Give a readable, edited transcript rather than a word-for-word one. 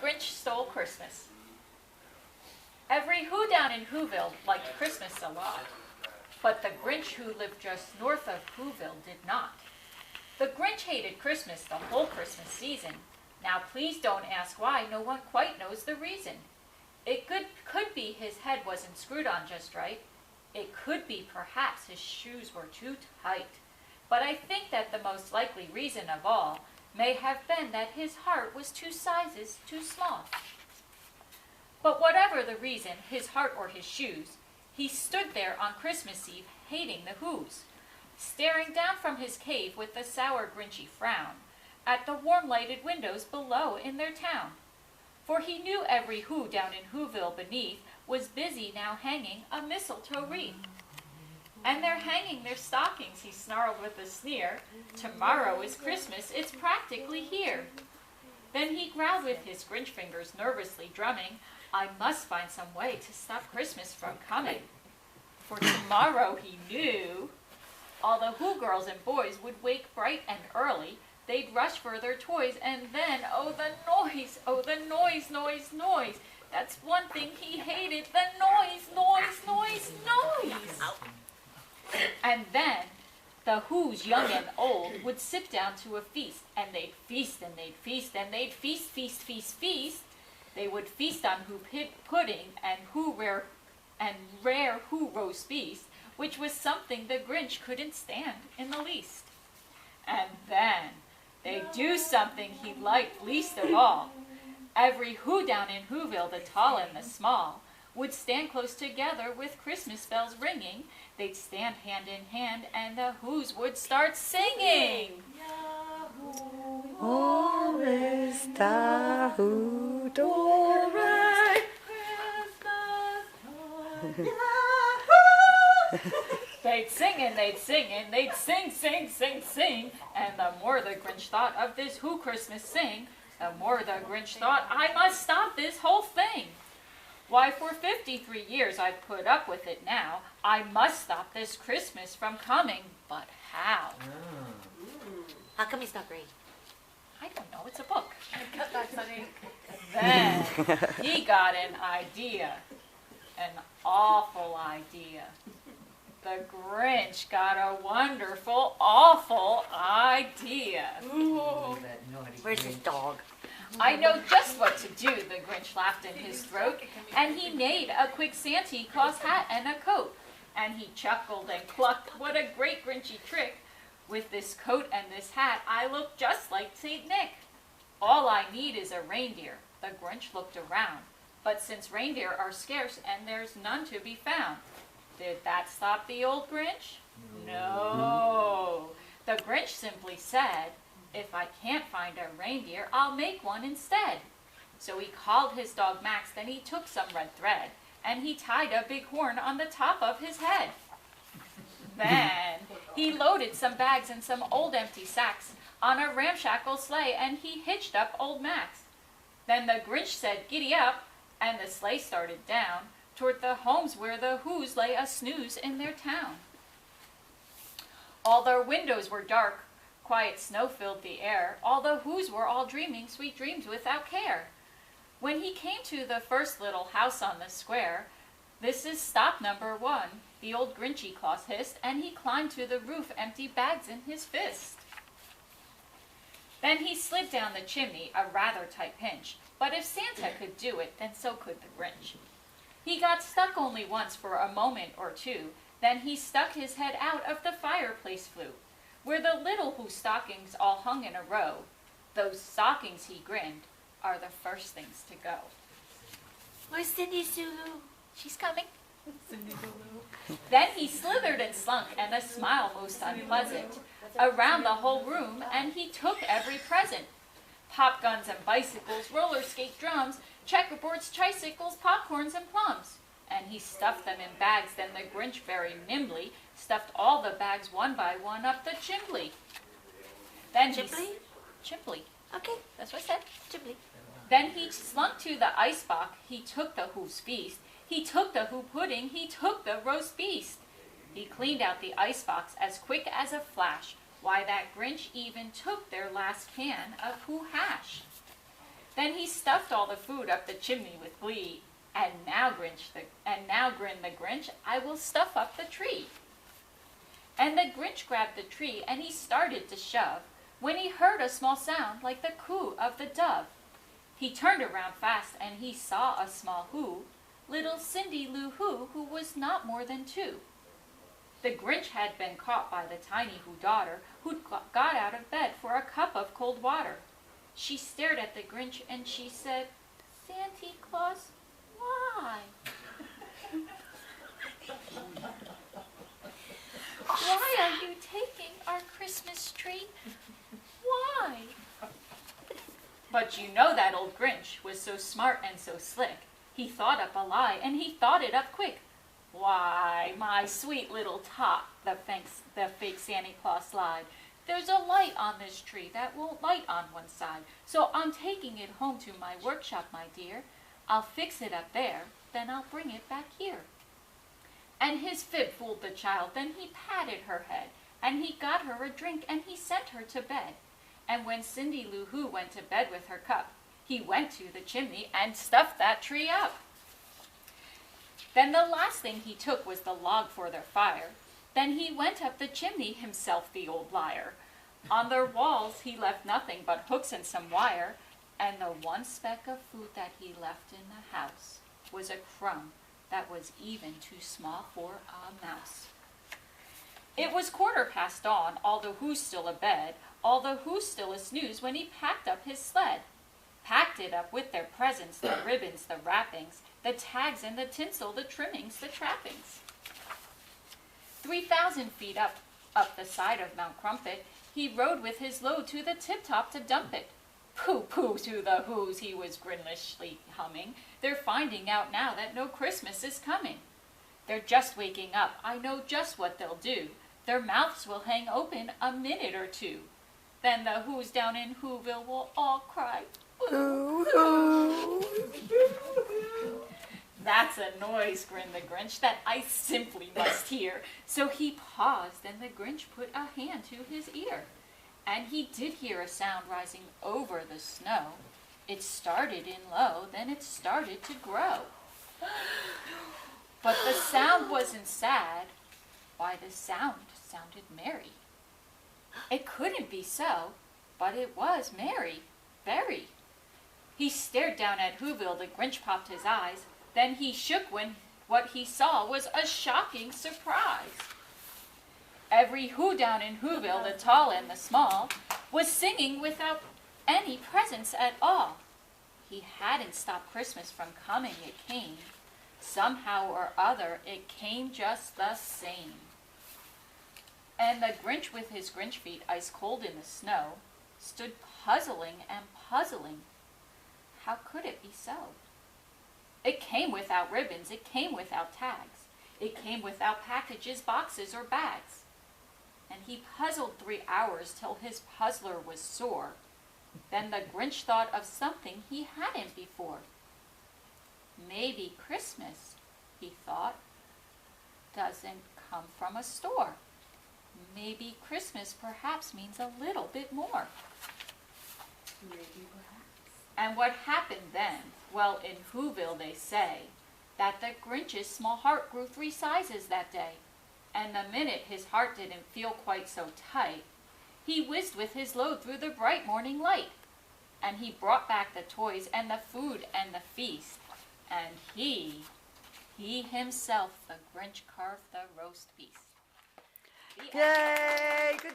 Grinch Stole Christmas. Every Who down in Whoville liked Christmas a lot, but the Grinch who lived just north of Whoville did not. The Grinch hated Christmas the whole Christmas season. Now please don't ask why, no one quite knows the reason. It could be his head wasn't screwed on just right. It could be perhaps his shoes were too tight. But I think that the most likely reason of all may have been that his heart was 2 sizes too small. But whatever the reason, his heart or his shoes, he stood there on Christmas Eve hating the Whos, staring down from his cave with a sour Grinchy frown at the warm lighted windows below in their town. For he knew every Who down in Whoville beneath was busy now hanging a mistletoe wreath. And they're hanging their stockings, he snarled with a sneer. Tomorrow is Christmas, it's practically here. Then he growled with his Grinch fingers nervously drumming, I must find some way to stop Christmas from coming. For tomorrow, he knew, all the Who girls and boys would wake bright and early. They'd rush for their toys, and then, oh the noise, noise, noise. That's one thing he hated, the noise, noise, noise, noise. And then the Whos, young and old, would sit down to a feast, and they'd feast, and they'd feast, and they'd feast, feast, feast, feast. They would feast on Who pudding and rare Who roast beef, which was something the Grinch couldn't stand in the least. And then they'd do something he liked least of all. Every Who down in Whoville, the tall and the small, would stand close together with Christmas bells ringing. They'd stand hand in hand, and the Whos would start singing. All is the Who Dore They'd sing and they'd sing and they'd sing, sing, sing, sing. And the more the Grinch thought of this Who Christmas sing, the more the Grinch thought, I must stop this whole thing. Why, for 53 years I've put up with it now. I must stop this Christmas from coming, but how? How come it's not green? I don't know, it's a book. Cut that, Sonny. Then he got an idea, an awful idea. The Grinch got a wonderful, awful idea. Where's his dog? I know just what to do, the Grinch laughed in his throat, and he made a quick Santa Claus hat and a coat. And he chuckled and clucked, what a great Grinchy trick. With this coat and this hat, I look just like St. Nick. All I need is a reindeer. The Grinch looked around. But since reindeer are scarce and there's none to be found, did that stop the old Grinch? No. The Grinch simply said, if I can't find a reindeer, I'll make one instead. So he called his dog Max, then he took some red thread, and he tied a big horn on the top of his head. Then he loaded some bags and some old empty sacks on a ramshackle sleigh, and he hitched up old Max. Then the Grinch said, giddy up, and the sleigh started down toward the homes where the Whos lay a snooze in their town. All their windows were dark, quiet snow filled the air, all the Whos were all dreaming sweet dreams without care. When he came to the first little house on the square, this is stop number 1, the old Grinchy Claus hissed, and he climbed to the roof, empty bags in his fist. Then he slid down the chimney, a rather tight pinch, but if Santa could do it, then so could the Grinch. He got stuck only once for a moment or two, then he stuck his head out of the fireplace flue, where the little Who stockings all hung in a row. Those stockings, he grinned, are the first things to go. Where's Cindy Sulu? She's coming. Then he slithered and slunk, and a smile most unpleasant, around the whole room, and he took every present. Pop guns and bicycles, roller skate drums, checkerboards, tricycles, popcorns, and plums. And he stuffed them in bags, then the Grinch very nimbly stuffed all the bags one by one up the chimbley. Then Chimbley? Okay, That's what I said. Ghibli. Then he slunk to the icebox, he took the Who's feast, he took the Who pudding, he took the roast beast. He cleaned out the icebox as quick as a flash. Why, that Grinch even took their last can of Who hash. Then he stuffed all the food up the chimney with glee. And now, grinned the Grinch, I will stuff up the tree. And the Grinch grabbed the tree and he started to shove, when he heard a small sound like the coo of the dove. He turned around fast and he saw a small who, little Cindy Lou who was not more than 2. The Grinch had been caught by the tiny Who daughter, who'd got out of bed for a cup of cold water. She stared at the Grinch and she said, Santa Claus, why? Why are you taking our Christmas tree? Why? But you know that old Grinch was so smart and so slick. He thought up a lie and he thought it up quick. Why, my sweet little tot, the fake Santa Claus lied. There's a light on this tree that won't light on one side, so I'm taking it home to my workshop, my dear. I'll fix it up there, then I'll bring it back here. And his fib fooled the child, then he patted her head, and he got her a drink, and he sent her to bed. And when Cindy Lou Who went to bed with her cup, he went to the chimney and stuffed that tree up. Then the last thing he took was the log for their fire. Then he went up the chimney himself, the old liar. On their walls he left nothing but hooks and some wire, and the one speck of food that he left in the house was a crumb that was even too small for a mouse. It was 1/4 dawn, all the Who's still abed, all the Who's still a-snooze when he packed up his sled. Packed it up with their presents, the ribbons, the wrappings, the tags and the tinsel, the trimmings, the trappings. 3,000 feet up the side of Mount Crumpet, he rode with his load to the tip-top to dump it. Pooh-pooh to the Who's, he was grinlishly humming. They're finding out now that no Christmas is coming. They're just waking up, I know just what they'll do. Their mouths will hang open a minute or two. Then the Who's down in Whoville will all cry, boo hoo. That's a noise, grinned the Grinch, that I simply must hear. So he paused, and the Grinch put a hand to his ear. And he did hear a sound rising over the snow. It started in low, then it started to grow. But the sound wasn't sad. Why, the sound sounded merry. It couldn't be so, but it was merry, very. He stared down at Whoville, the Grinch popped his eyes. Then he shook when what he saw was a shocking surprise. Every Who down in Whoville, the tall and the small, was singing without any presents at all. He hadn't stopped Christmas from coming, it came. Somehow or other, it came just the same. And the Grinch with his Grinch feet ice cold in the snow stood puzzling and puzzling. How could it be so? It came without ribbons, it came without tags. It came without packages, boxes, or bags. And he puzzled 3 hours till his puzzler was sore. Then the Grinch thought of something he hadn't before. Maybe Christmas, he thought, doesn't come from a store. Maybe Christmas perhaps means a little bit more. Maybe perhaps. And what happened then? Well, in Whoville they say that the Grinch's small heart grew 3 sizes that day. And the minute his heart didn't feel quite so tight, he whizzed with his load through the bright morning light. And he brought back the toys and the food and the feast. And he himself, the Grinch, carved the roast beast. The end. Yay! Good